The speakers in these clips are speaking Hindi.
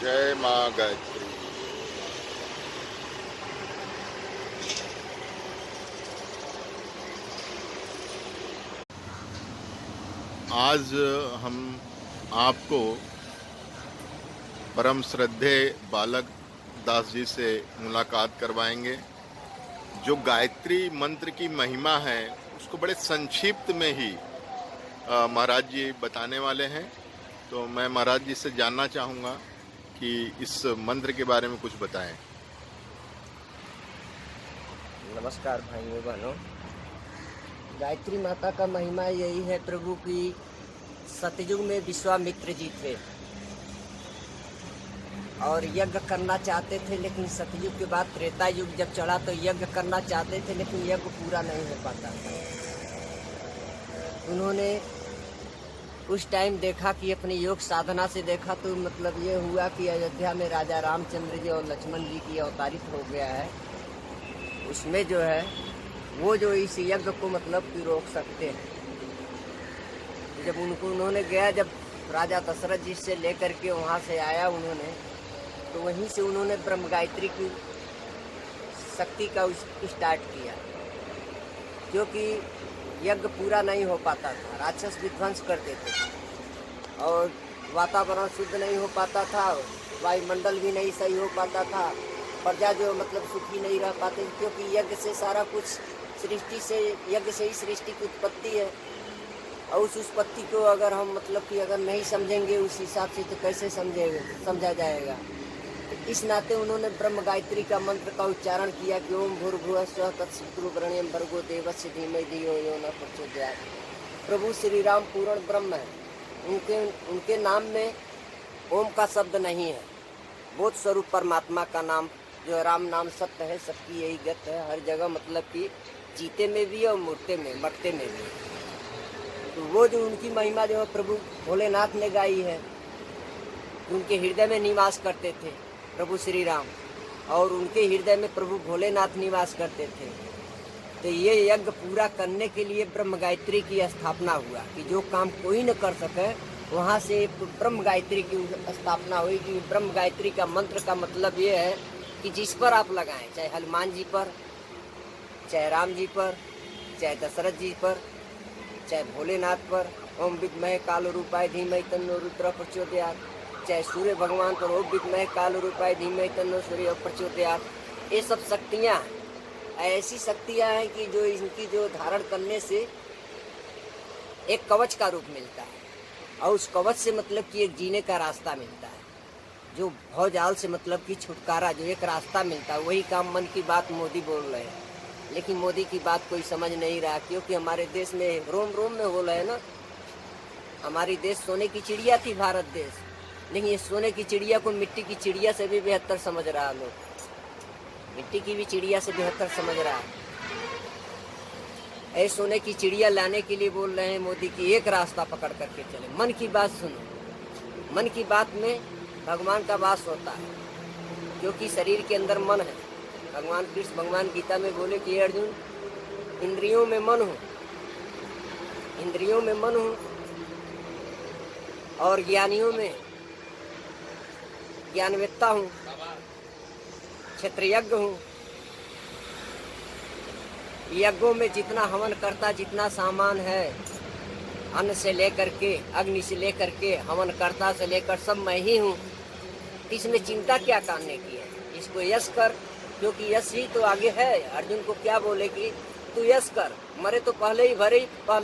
जय माँ गायत्री। आज हम आपको परम श्रद्धेय बालक दास जी से मुलाकात करवाएंगे, जो गायत्री मंत्र की महिमा है उसको बड़े संक्षिप्त में ही महाराज जी बताने वाले हैं। तो मैं महाराज जी से जानना चाहूँगा कि इस मंत्र के बारे में कुछ बताएं। नमस्कार भाइयों बहनों। गायत्री माता का महिमा यही है प्रभु की सतयुग में विश्वामित्र जी थे और यज्ञ करना चाहते थे, लेकिन सतयुग के बाद त्रेता युग जब चढ़ा तो यज्ञ करना चाहते थे, लेकिन यज्ञ पूरा नहीं हो पाता था। उन्होंने उस टाइम देखा कि अपनी योग साधना से देखा तो मतलब ये हुआ कि अयोध्या में राजा रामचंद्र जी और लक्ष्मण जी की अवतारित हो गया है। उसमें जो है वो जो इस यज्ञ को मतलब कि रोक सकते हैं। जब उन्होंने गया, जब राजा दशरथ जी से लेकर के वहाँ से आया उन्होंने, तो वहीं से उन्होंने ब्रह्म गायत्री की शक्ति का स्टार्ट किया, क्योंकि यज्ञ पूरा नहीं हो पाता था। राक्षस विध्वंस कर देते थे और वातावरण शुद्ध नहीं हो पाता था, वायुमंडल भी नहीं सही हो पाता था, प्रजा जो मतलब सुखी नहीं रह पाते, क्योंकि यज्ञ से सारा कुछ सृष्टि से, यज्ञ से ही सृष्टि की उत्पत्ति है। और उस उत्पत्ति को अगर हम मतलब कि अगर नहीं समझेंगे उस हिसाब से तो कैसे समझा जाएगा। तो इस नाते उन्होंने ब्रह्म गायत्री का मंत्र का उच्चारण किया कि ओम भूर्भुवः स्वः तत्सवितुर्वरेण्यं भर्गो देवस्य धीमहि धियो यो न प्रचोदयात्। प्रभु श्री राम पूर्ण ब्रह्म है, उनके नाम में ओम का शब्द नहीं है। बोध स्वरूप परमात्मा का नाम जो राम नाम सत्य है, सबकी यही गत है हर जगह, मतलब कि जीते में भी और मरते में भी। तो वो जो उनकी महिमा जो है प्रभु भोलेनाथ ने गाई है, उनके हृदय में निवास करते थे प्रभु श्री राम, और उनके हृदय में प्रभु भोलेनाथ निवास करते थे। तो ये यज्ञ पूरा करने के लिए ब्रह्म गायत्री की स्थापना हुआ कि जो काम कोई न कर सके वहाँ से ब्रह्म गायत्री की स्थापना हुई। कि ब्रह्म गायत्री का मंत्र का मतलब ये है कि जिस पर आप लगाएं, चाहे हनुमान जी पर, चाहे राम जी पर, चाहे दशरथ जी पर, चाहे भोलेनाथ पर, ओम विद्महे कालरूपाय धीमहि तन्नो रुद्रः प्रचोदयात्, चाहे सूर्य भगवान पर ओम विद्महे कालरूपाय धीमहि तन्नो सूर्यः प्रचोदयात्। ये सब शक्तियाँ ऐसी शक्तियाँ हैं कि जो इनकी जो धारण करने से एक कवच का रूप मिलता है, और उस कवच से मतलब कि एक जीने का रास्ता मिलता है, जो भवजाल से मतलब कि छुटकारा, जो एक रास्ता मिलता है। वही काम मन की बात मोदी बोल रहे हैं, लेकिन मोदी की बात कोई समझ नहीं रहा, क्योंकि हमारे देश में रोम रोम में हो रहा है ना। हमारी देश सोने की चिड़िया थी भारत देश, लेकिन ये सोने की चिड़िया को मिट्टी की चिड़िया से भी बेहतर समझ रहा है। लोग मिट्टी की भी चिड़िया से बेहतर समझ रहा है। ऐसे सोने की चिड़िया लाने के लिए बोल रहे हैं मोदी की एक रास्ता पकड़ करके चले, मन की बात सुनो। मन की बात में भगवान का वास होता है, क्योंकि शरीर के अंदर मन है। भगवान कृष्ण भगवान गीता में बोले कि अर्जुन, इंद्रियों में मन हो, इंद्रियों में मन हो, और ज्ञानियों में ज्ञानवेत्ता हूँ, क्षेत्रयज्ञ हूँ। यज्ञों में जितना हवन करता, जितना सामान है, अन्न से लेकर के, अग्नि से लेकर के, हवन करता से लेकर सब मैं ही हूँ। इसमें चिंता क्या करने की है? इसको यश कर, क्योंकि यश ही तो आगे है। अर्जुन को क्या बोले कि तू यश कर, मरे तो पहले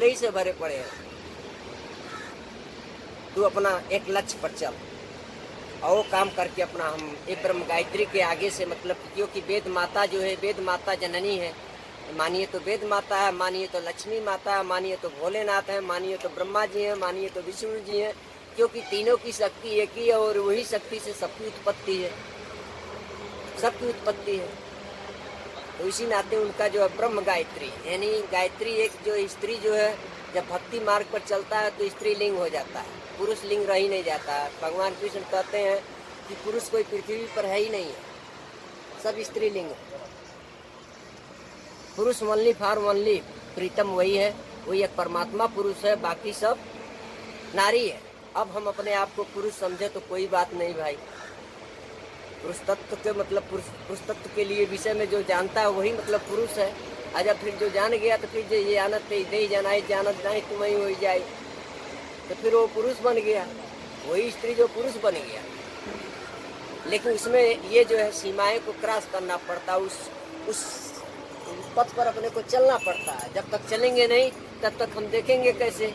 ही से भरे पड़े हैं। तू अपना एक लक्ष्य पर चल और वो काम करके अपना हम एक ब्रह्म गायत्री के आगे से मतलब, क्योंकि वेद माता जो है, वेद माता जननी है। मानिए तो वेद माता है, मानिए तो लक्ष्मी माता है, मानिए तो भोलेनाथ है, मानिए तो ब्रह्मा जी हैं, मानिए तो विष्णु जी हैं, क्योंकि तीनों की शक्ति एक ही है और वही शक्ति से सबकी उत्पत्ति है, सबकी उत्पत्ति है। तो इसी नाते उनका जो है ब्रह्म गायत्री, यानी गायत्री एक जो स्त्री जो है जब भक्ति मार्ग पर चलता है तो स्त्री लिंग हो जाता है, पुरुष लिंग रह ही नहीं जाता है। भगवान कृष्ण कहते हैं कि पुरुष कोई पृथ्वी पर है ही नहीं है, सब स्त्री लिंग है। पुरुष ओनली फॉर ओनली, प्रीतम वही है, वही एक परमात्मा पुरुष है, बाकी सब नारी है। अब हम अपने आप को पुरुष समझे तो कोई बात नहीं भाई, पुरुष तत्व के मतलब पुरुष तत्व के लिए विषय में जो जानता है वही मतलब पुरुष है। जब फिर जो जान गया तो फिर ये जानत नहीं जानाई जानत नहीं तुम ही हो जाए, तो फिर वो पुरुष बन गया, वही स्त्री जो पुरुष बन गया। लेकिन उसमें ये जो है सीमाएं को क्रॉस करना पड़ता, उस पथ पर अपने को चलना पड़ता है। जब तक चलेंगे नहीं तब तक हम देखेंगे कैसे,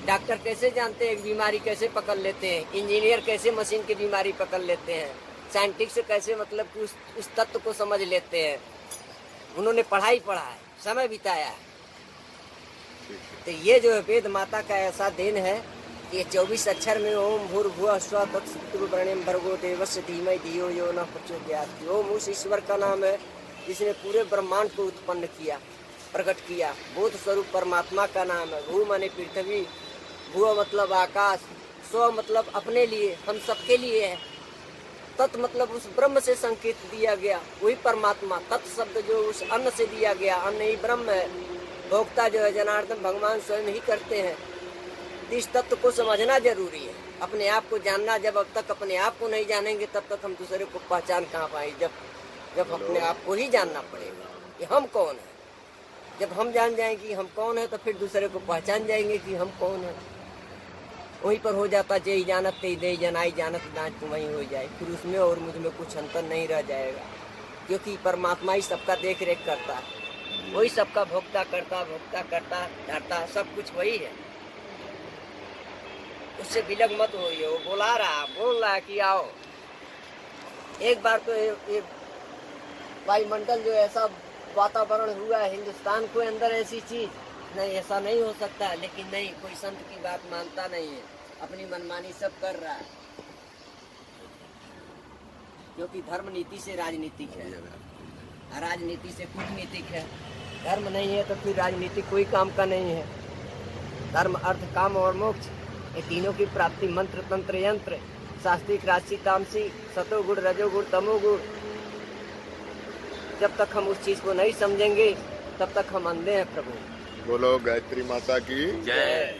डॉक्टर कैसे जानते हैं बीमारी कैसे पकड़ लेते हैं, इंजीनियर कैसे मशीन की बीमारी पकड़ लेते हैं, साइंटिस्ट कैसे मतलब कि उस तत्व को समझ लेते हैं। उन्होंने पढ़ा है, समय बिताया है। तो ये जो है वेद माता का ऐसा देन है कि ये 24 अक्षर में ओम भूर्भुवः स्वः तत्सवितुर्वरेण्यं भर्गो देवस्य धीमहि धियो यो नः प्रचोदयात्। ओम उस ईश्वर का नाम है जिसने पूरे ब्रह्मांड को उत्पन्न किया, प्रकट किया। बोध स्वरूप परमात्मा का नाम है। भू माने पृथ्वी, भू मतलब आकाश, स्व मतलब अपने लिए, हम सबके लिए है। तत् मतलब उस ब्रह्म से संकेत दिया गया, वही परमात्मा। तत् शब्द जो उस अन्न से दिया गया, अन्न ही ब्रह्म है। भोक्ता जो है जनार्दन भगवान स्वयं ही करते हैं। इस तत्व को समझना जरूरी है, अपने आप को जानना। जब अब तक अपने आप को नहीं जानेंगे तब तक हम दूसरे को पहचान कहाँ पाएंगे। जब अपने आप को ही जानना पड़ेगा कि हम कौन है। जब हम जान जाएंगे कि हम कौन है तो फिर दूसरे को पहचान जाएंगे कि हम कौन है। वहीं पर हो जाता जय जानत ते दे जनाई जानत ना तुम्हें हो जाए। फिर उसमें और मुझ में कुछ अंतर नहीं रह जाएगा, क्योंकि परमात्मा ही सबका देख रेख करता है, वही सबका भोक्ता करता धरता, सब कुछ वही है। उससे विलग मत होइए। वो बोल रहा है कि आओ। एक बार तो ये वायुमंडल जो ऐसा वातावरण हुआ है हिंदुस्तान के अंदर, ऐसी चीज नहीं, ऐसा नहीं हो सकता। लेकिन नहीं, कोई संत की बात मानता नहीं है, अपनी मनमानी सब कर रहा है। क्योंकि धर्म नीति से राजनीतिक है, राजनीति से कूटनीतिक है। धर्म नहीं है तो फिर राजनीति कोई काम का नहीं है। धर्म, अर्थ, काम और मोक्ष, ये तीनों की प्राप्ति मंत्र तंत्र यंत्र, सात्विक राशि तामसी, सतोगुण रजोगुण तमोगुण। जब तक हम उस चीज को नहीं समझेंगे तब तक हम अंधे हैं। प्रभु बोलो गायत्री माता की जय।